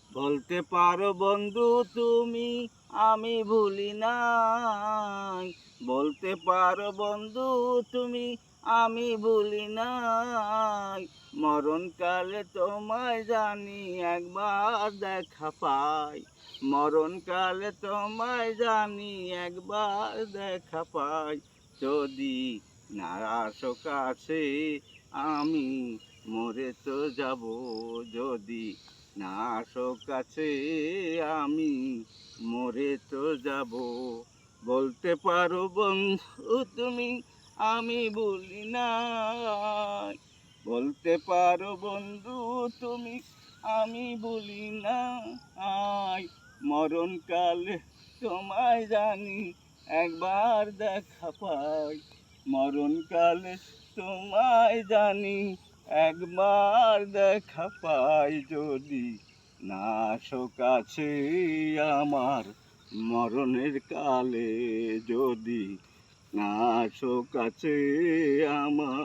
বলতে পারো বন্ধু তুমি আমি ভুলি নাই, বলতে পারো বন্ধু তুমি আমি ভুলি নাই। মরণকালে তোমায় জানি একবার দেখা পাই, মরণকালে তোমায় জানি একবার দেখা পাই। যদি না আসো কাছে আমি মরে তো যাব, যদি না আসো কাছে আমি মরে তো যাব। বলতে পারো বন্ধু তুমি আমি ভুলি নাই, বলতে পারো বন্ধু তুমি আমি ভুলি নাই। মরণকালে তোমায় জানি একবার দেখা পাই, মরণকালে তোমায় জানি একবার দেখা পাই। যদি না আসো কাছে আমার মরণের কালে, যদি না আসো কাছে আমার